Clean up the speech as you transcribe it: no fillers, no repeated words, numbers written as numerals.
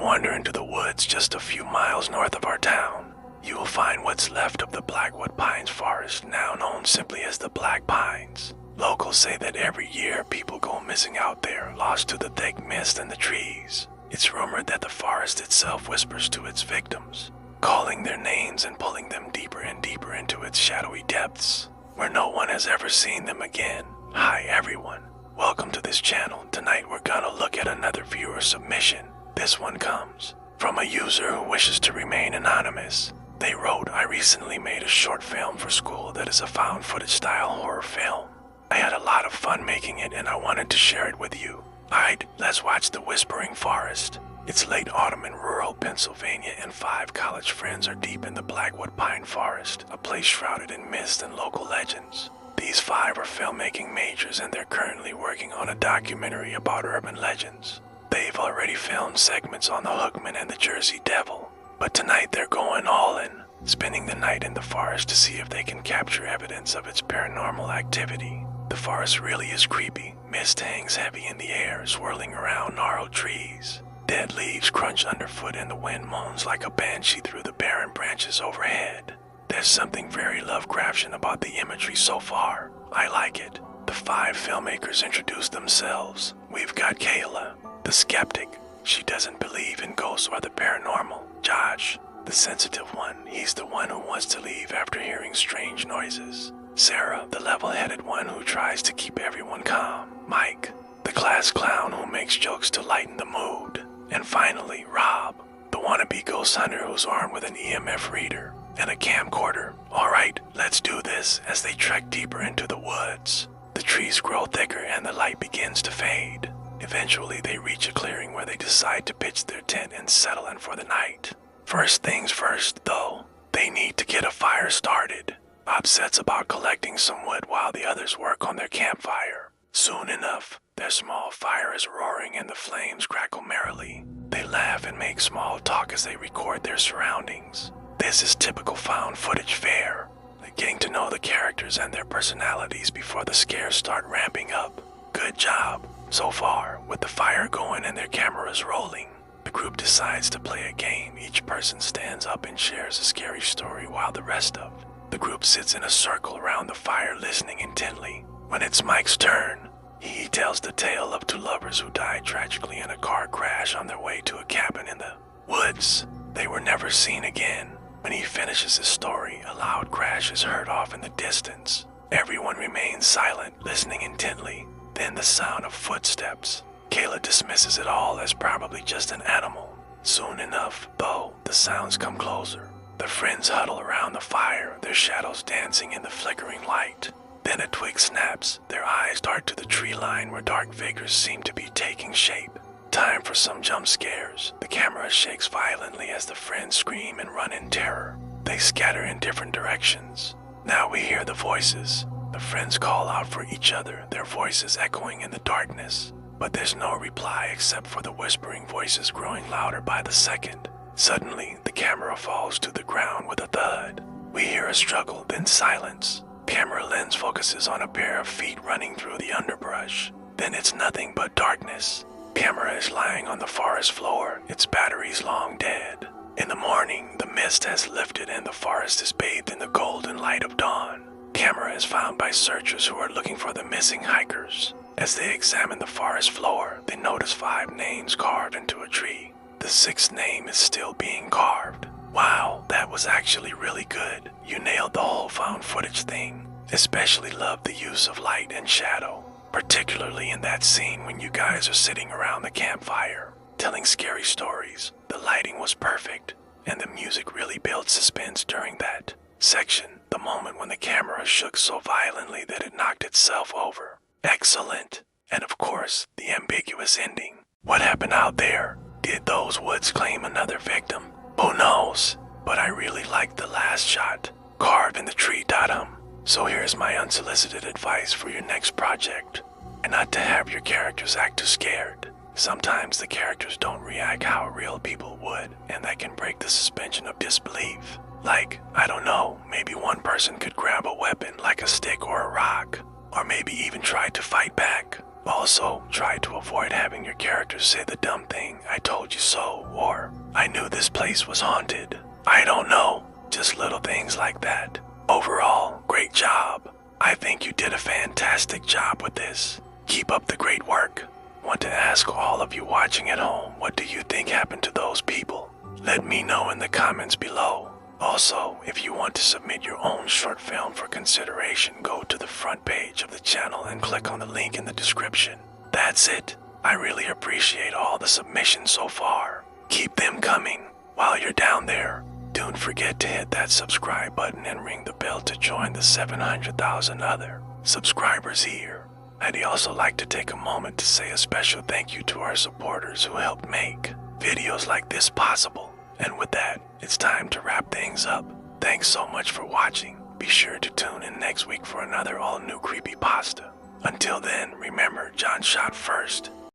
wander into the woods just a few miles north of our town, you will find what's left of the Blackwood Pines forest, now known simply as the Black Pines. Locals say that every year people go missing out there, lost to the thick mist and the trees. It's rumored that the forest itself whispers to its victims, calling their names and pulling them deeper and deeper into its shadowy depths, where no one has ever seen them again. Hi everyone, welcome to this channel. Tonight we're gonna look at another viewer submission. This one comes from a user who wishes to remain anonymous. They wrote, I recently made a short film for school that is a found footage style horror film. I had a lot of fun making it and I wanted to share it with you. Alright, let's watch The Whispering Forest. It's late autumn in rural Pennsylvania and 5 college friends are deep in the Blackwood Pine Forest, a place shrouded in mist and local legends. These 5 are filmmaking majors and they're currently working on a documentary about urban legends. They've already filmed segments on the Hookman and the Jersey Devil, but tonight they're going all in, spending the night in the forest to see if they can capture evidence of its paranormal activity. The forest really is creepy. Mist hangs heavy in the air, swirling around gnarled trees. Dead leaves crunch underfoot and the wind moans like a banshee through the barren branches overhead. There's something very Lovecraftian about the imagery so far. I like it. The 5 filmmakers introduce themselves. We've got Kayla, the skeptic. She doesn't believe in ghosts or the paranormal. Josh, the sensitive one. He's the one who wants to leave after hearing strange noises. Sarah, the level-headed one who tries to keep everyone calm. Mike, the class clown who makes jokes to lighten the mood. And finally, Rob, the wannabe ghost hunter who's armed with an EMF reader and a camcorder. Alright, let's do this as they trek deeper into the woods. The trees grow thicker and the light begins to fade. Eventually, they reach a clearing where they decide to pitch their tent and settle in for the night. First things first, though, they need to get a fire started. Bob sets about collecting some wood while the others work on their campfire. Soon enough, their small fire is roaring and the flames crackle merrily. They laugh and make small talk as they record their surroundings. This is typical found footage fare, getting to know the characters and their personalities before the scares start ramping up. Good job. So far, with the fire going and their cameras rolling, the group decides to play a game. Each person stands up and shares a scary story while the rest of the group sits in a circle around the fire listening intently. When it's Mike's turn, he tells the tale of 2 lovers who died tragically in a car crash on their way to a cabin in the woods. They were never seen again. When he finishes his story, a loud crash is heard off in the distance. Everyone remains silent, listening intently. Then the sound of footsteps. Kayla dismisses it all as probably just an animal. Soon enough, though, the sounds come closer. The friends huddle around the fire, their shadows dancing in the flickering light. Then a twig snaps. Their eyes dart to the tree line where dark figures seem to be taking shape. Time for some jump scares. The camera shakes violently as the friends scream and run in terror. They scatter in different directions. Now we hear the voices. The friends call out for each other, their voices echoing in the darkness. But there's no reply except for the whispering voices growing louder by the second. Suddenly, the camera falls to the ground with a thud. We hear a struggle, then silence. Camera lens focuses on a pair of feet running through the underbrush. Then it's nothing but darkness. Camera is lying on the forest floor, its batteries long dead. In the morning, the mist has lifted and the forest is bathed in the golden light of dawn. Camera is found by searchers who are looking for the missing hikers. As they examine the forest floor, they notice 5 names carved into a tree. The 6th name is still being carved. Wow, that was actually really good. You nailed the whole found footage thing. Especially loved the use of light and shadow, particularly in that scene when you guys are sitting around the campfire, telling scary stories. The lighting was perfect, and the music really built suspense during that section. The moment when the camera shook so violently that it knocked itself over. Excellent. And of course, the ambiguous ending. What happened out there? Did those woods claim another victim? Who knows? But I really liked the last shot. Carved in the tree. So here's my unsolicited advice for your next project. And not to have your characters act too scared. Sometimes the characters don't react how real people would, and that can break the suspension of disbelief. Like, I don't know, maybe one person could grab a weapon like a stick or a rock, or maybe even try to fight back. Also, try to avoid having your characters say the dumb thing, "I told you so," or I knew this place was haunted. I don't know, just little things like that. Overall, great job. I think you did a fantastic job with this. Keep up the great work. Want to ask all of you watching at home, what do you think happened to those people? Let me know in the comments below. Also, if you want to submit your own short film for consideration, go to the front page of the channel and click on the link in the description. That's it. I really appreciate all the submissions so far. Keep them coming. While you're down there, don't forget to hit that subscribe button and ring the bell to join the 700,000 other subscribers here. I'd also like to take a moment to say a special thank you to our supporters who helped make videos like this possible. And with that, it's time to wrap things up. Thanks so much for watching. Be sure to tune in next week for another all-new creepypasta. Until then, remember, John shot first,